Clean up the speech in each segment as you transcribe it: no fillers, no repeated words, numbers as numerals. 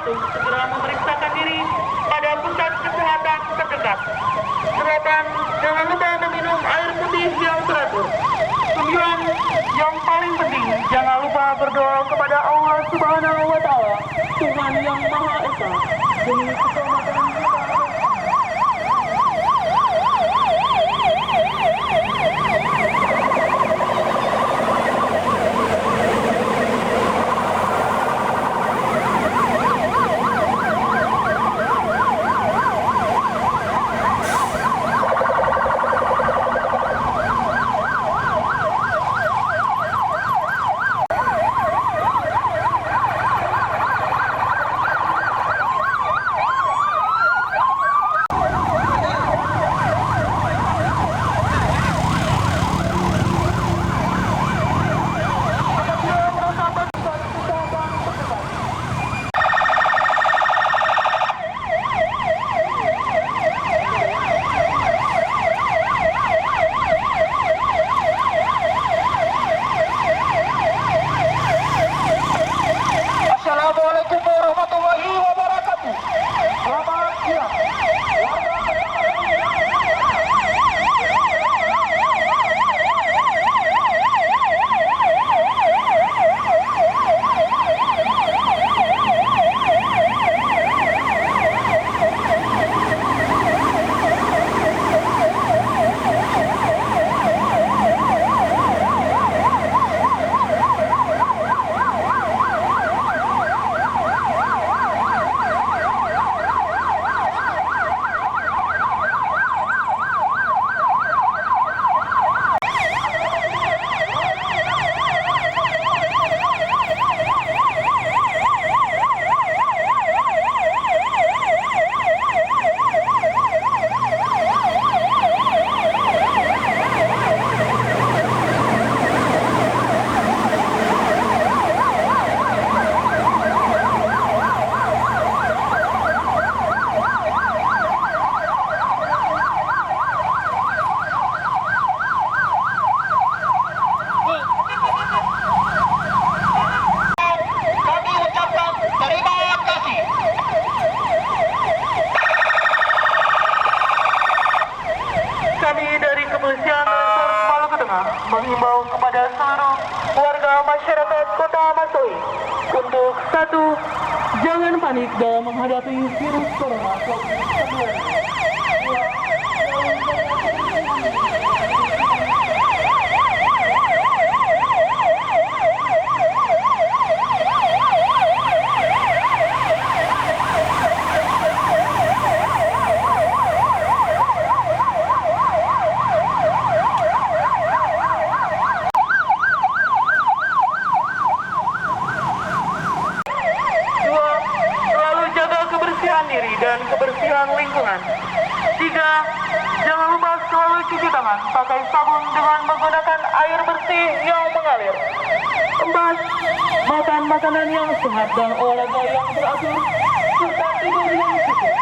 untuk segera memeriksakan diri pada pusat kesehatan terdekat. 8. Jangan lupa meminum air putih yang teratur. 9. Yang paling penting, jangan lupa berdoa kepada Allah Subhanahu wa Ta'ala, Tuhan yang Maha Esa, demi keselamatan kita. Assalamualaikum warahmatullahi wabarakatuh. Selamat siang. Mengimbau kepada seluruh warga masyarakat Kota Masoi untuk 1. Jangan panik dalam menghadapi virus corona. 2. Diri dan kebersihan lingkungan. 3. Jangan lupa selalu cuci tangan pakai sabun dengan menggunakan air bersih yang mengalir. 4. Makan makanan yang sehat dan olahraga yang teratur serta tidur yang cukup.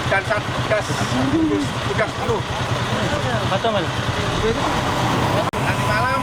dan Satgas tugas penuh. Atau mana? Nanti malam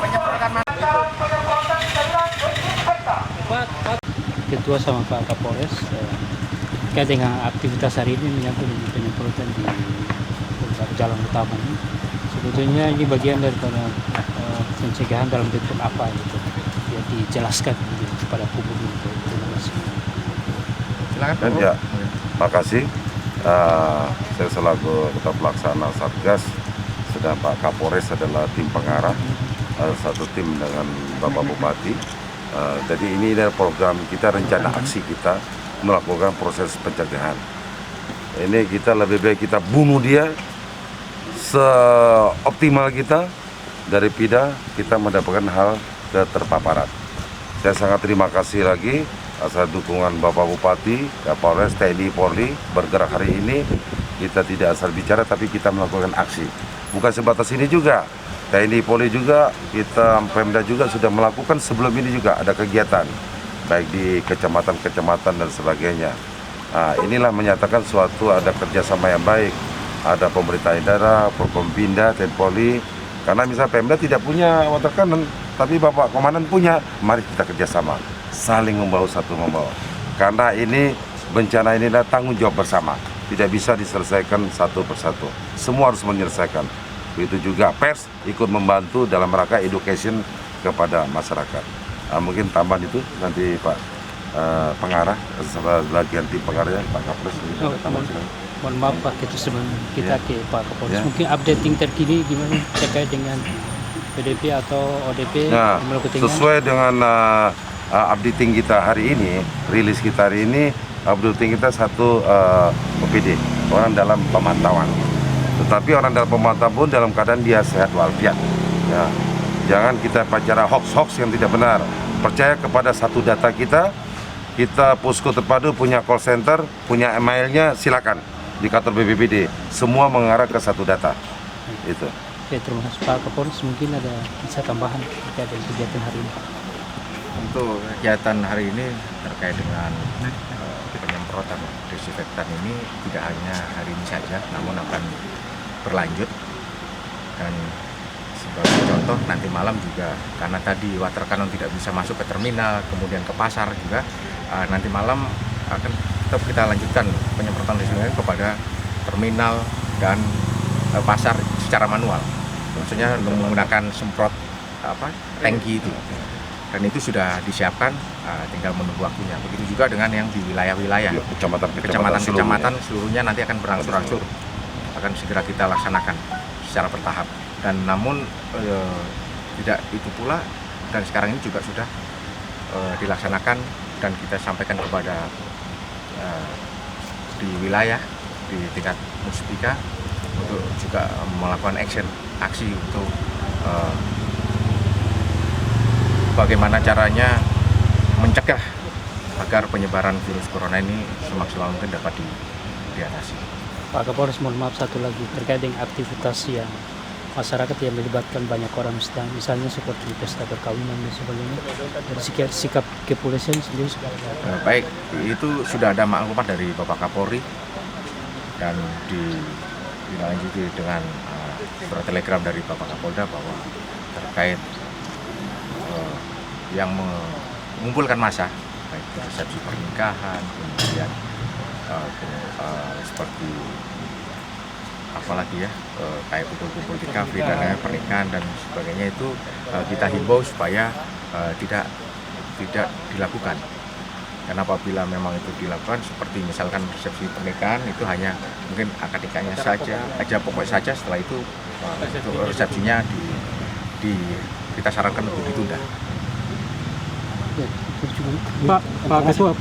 penyemprotan Ketua sama Pak Kapolres terkait dengan aktivitas hari ini menyangkut dengan penyemprotan di jalan utama ini. Sebetulnya ini bagian daripada pencegahan dalam bentuk apa gitu. Ya dijelaskan gitu, kepada publik itu. Terima kasih. Silakan. Dan ya, makasih. Saya selaku Ketua Pelaksana Satgas, sedang Pak Kapolres adalah tim pengarah, satu tim dengan Bapak Bupati. Jadi ini adalah program kita, rencana aksi kita melakukan proses pencegahan. Ini kita lebih baik kita bunuh dia seoptimal kita daripada kita mendapatkan hal keterpaparan. Saya sangat terima kasih lagi atas dukungan Bapak Bupati, Kapolres, TNI, Polri bergerak hari ini. Kita tidak asal bicara tapi kita melakukan aksi. Bukan sebatas ini juga, TNI, Polri juga, kita Pemda juga sudah melakukan sebelum ini juga ada kegiatan baik di kecamatan-kecamatan dan sebagainya. Nah, inilah menyatakan suatu ada kerjasama yang baik, ada pemerintah daerah, Forkompinda, TNI, Polri. Karena misal Pemda tidak punya water cannon, tapi Bapak Komandan punya, mari kita kerjasama, saling membawa satu membawa. Karena ini bencana ini adalah tanggung jawab bersama, tidak bisa diselesaikan satu persatu. Semua harus menyelesaikan. Begitu juga pers ikut membantu dalam rangka education kepada masyarakat. Mungkin tambahan itu nanti Pak pengarah, bagian tim pengarahnya Pak Kapolres. Mohon maaf Pak, kita ke Pak Kapolres. Mungkin updating terkini gimana terkait dengan PDP atau ODP? Nah, sesuai dengan updating kita hari ini, rilis kita hari ini, updating kita satu OPD, orang dalam pemantauan. Tetapi orang dalam pemantauan pun dalam keadaan dia sehat walafiat. Ya. Jangan kita bicara hoax-hoax yang tidak benar. Percaya kepada satu data kita. Kita posko terpadu punya call center, punya emailnya, silakan di kantor BPBD. Semua mengarah ke satu data. Itu. Oke, terima kasih Pak Kapolres. Mungkin ada bisa tambahan terkait dengan kegiatan hari ini. Untuk kegiatan hari ini terkait dengan penyemprotan disinfektan ini tidak hanya hari ini saja, namun akan berlanjut. Dan sebagai contoh nanti malam juga, karena tadi water cannon tidak bisa masuk ke terminal, kemudian ke pasar juga, nanti malam akan tetap kita lanjutkan penyemprotan disinfektan kepada terminal dan pasar secara manual. Maksudnya menggunakan semprot tangki itu. Dan itu sudah disiapkan, tinggal menunggu waktunya. Begitu juga dengan yang di wilayah-wilayah, kecamatan seluruhnya nanti akan berangsur-angsur, akan segera kita laksanakan secara bertahap. Dan namun tidak itu pula, dan sekarang ini juga sudah dilaksanakan dan kita sampaikan kepada di wilayah, di tingkat Muspika untuk juga melakukan aksi untuk bagaimana caranya mencegah agar penyebaran virus corona ini semaksimal mungkin dapat diatasi. Pak Kapolres, mohon maaf satu lagi terkait dengan aktivitas yang masyarakat yang melibatkan banyak orang, misalnya seperti pesta perkawinan dan sebagainya. Dari sikap kepolisian sendiri baik, itu sudah ada maklumat dari Bapak Kapolri dan dilanjuti dengan surat telegram dari Bapak Kapolda bahwa terkait yang mengumpulkan massa, baik resepsi pernikahan, kemudian seperti apalagi ya, kayak kumpul-kumpul di kafe dan lain pernikahan dan sebagainya, itu kita himbau supaya tidak dilakukan. Karena apabila memang itu dilakukan, seperti misalkan resepsi pernikahan itu hanya mungkin akad nikahnya saja, pokok saja, setelah itu resepsinya kita sarankan untuk ditunda. Pak Ketua,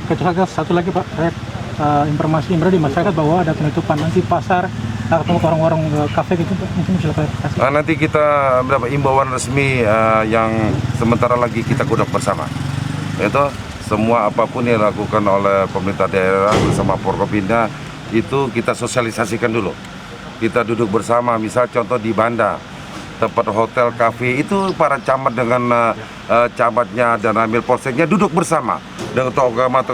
satu lagi Pak, saya informasi yang berada di masyarakat bahwa ada penutupan nanti pasar atau warung-warung kafe gitu, mungkin silakan kasih. Nanti kita berapa imbauan resmi yang sementara lagi kita godok bersama. Itu semua apapun yang dilakukan oleh pemerintah daerah bersama Forkompinda itu kita sosialisasikan dulu. Kita duduk bersama, misal contoh di Banda, tempat hotel, kafe, itu para camat dengan camatnya dan amil polseknya duduk bersama dengan tokoh agama,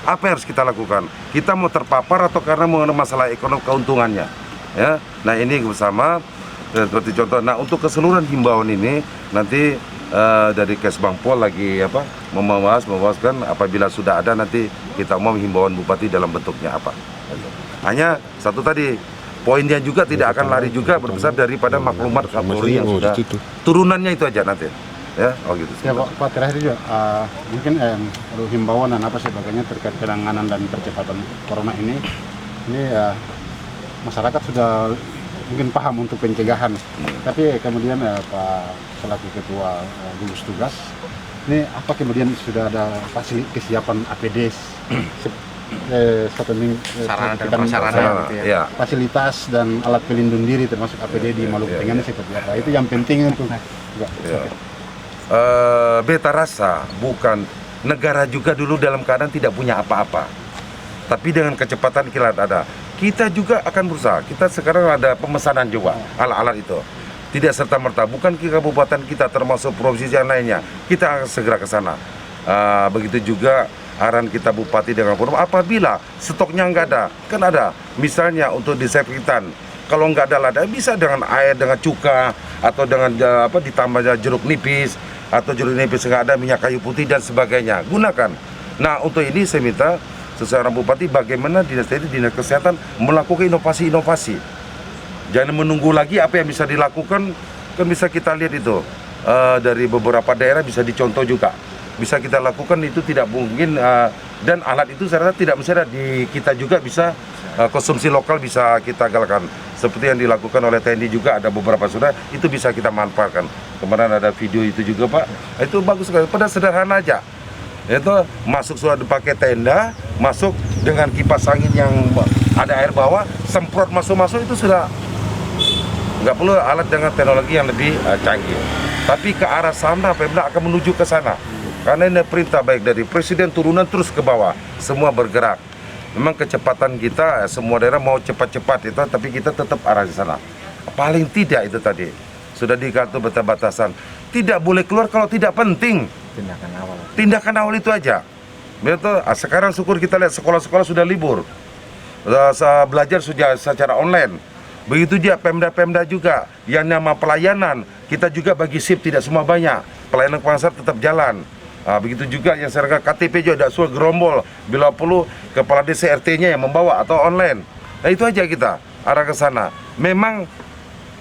apa yang harus kita lakukan? Kita mau terpapar atau karena mengenai masalah ekonomi keuntungannya? Ya, nah ini bersama seperti contoh. Nah untuk keseluruhan himbauan ini nanti dari Kesbangpol lagi membahaskan apabila sudah ada nanti kita mau himbauan bupati dalam bentuknya apa. Hanya satu tadi. Poinnya juga tidak akan lari juga berbesar daripada maklumat Kapolri yang sudah turunannya itu aja nanti, ya, gitu. Ya Pak, terakhir juga mungkin himbauan dan apa sebagainya terkait penanganan dan percepatan corona ini masyarakat sudah mungkin paham untuk pencegahan, tapi kemudian Pak selaku ketua gugus tugas ini apa kemudian sudah ada kesiapan APD sarana dan prasarana gitu ya. Fasilitas dan alat pelindung diri termasuk APD di Maluku Tengah seperti apa? Itu yang penting untuk beta rasa bukan negara juga dulu dalam keadaan tidak punya apa-apa, tapi dengan kecepatan kilat ada. Kita juga akan berusaha. Kita sekarang ada pemesanan juga alat-alat itu. Tidak serta-merta, bukan ke kabupaten kita termasuk provinsi yang lainnya. Kita akan segera ke sana. Begitu juga arahan kita bupati dengan forum, apabila stoknya nggak ada, kan ada misalnya untuk disinfektan, kalau nggak ada lada bisa dengan air, dengan cuka atau dengan ditambah jeruk nipis atau jeruk nipis nggak ada minyak kayu putih dan sebagainya, gunakan. Nah untuk ini saya minta seorang bupati bagaimana dinas kesehatan melakukan inovasi-inovasi, jangan menunggu lagi apa yang bisa dilakukan, kan bisa kita lihat itu dari beberapa daerah bisa dicontoh juga. Bisa kita lakukan itu tidak mungkin dan alat itu saya rasa tidak mesti ada di kita juga bisa konsumsi lokal bisa kita galakkan seperti yang dilakukan oleh TNI juga ada beberapa sudah itu bisa kita manfaatkan. Kemarin ada video itu juga Pak, itu bagus sekali, pada sederhana aja itu masuk sudah dipakai tenda, masuk dengan kipas angin yang ada air bawah, semprot masuk itu sudah nggak perlu alat dengan teknologi yang lebih canggih, tapi ke arah sana Pemda akan menuju ke sana. Karena ini perintah baik dari presiden turunan terus ke bawah, semua bergerak. Memang kecepatan kita, semua daerah mau cepat-cepat itu, tapi kita tetap arah di sana. Paling tidak itu tadi, sudah diatur batasan. Tidak boleh keluar kalau tidak penting. Tindakan awal itu aja. Betul. Sekarang syukur kita lihat sekolah-sekolah sudah libur. Belajar sudah secara online. Begitu juga Pemda-Pemda juga. Yang nama pelayanan, kita juga bagi shift tidak semua banyak. Pelayanan pasar tetap jalan. Begitu juga yang seragam KTP juga ada suruh gerombol bila perlu kepala desa RT-nya yang membawa atau online. Nah itu aja kita arah ke sana. Memang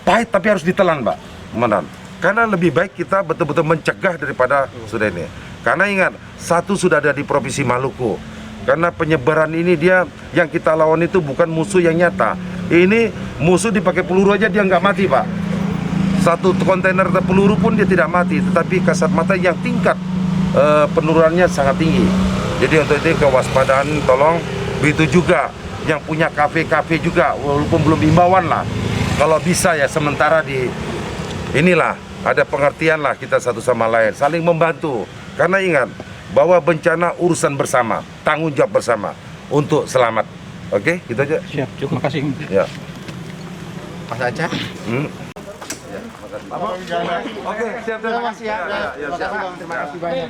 pahit tapi harus ditelan Pak, Komandan. Karena lebih baik kita betul-betul mencegah daripada sudah ini. Karena ingat, satu sudah ada di Provinsi Maluku. Karena penyebaran ini dia yang kita lawan itu bukan musuh yang nyata. Ini musuh dipakai peluru aja dia nggak mati Pak. Satu kontainer peluru pun dia tidak mati, tetapi kasat mata yang tingkat penurunannya sangat tinggi. Jadi untuk itu kewaspadaan tolong. Begitu juga yang punya kafe-kafe juga, walaupun belum himbauan lah, kalau bisa ya sementara di inilah ada pengertian lah kita satu sama lain, saling membantu. Karena ingat bahwa bencana urusan bersama, tanggung jawab bersama untuk selamat. Oke, gitu aja. Siap, cukup. Terima kasih. Ya. Mas Aceh. Oke, siap. Terima kasih ya. Terima kasih banyak.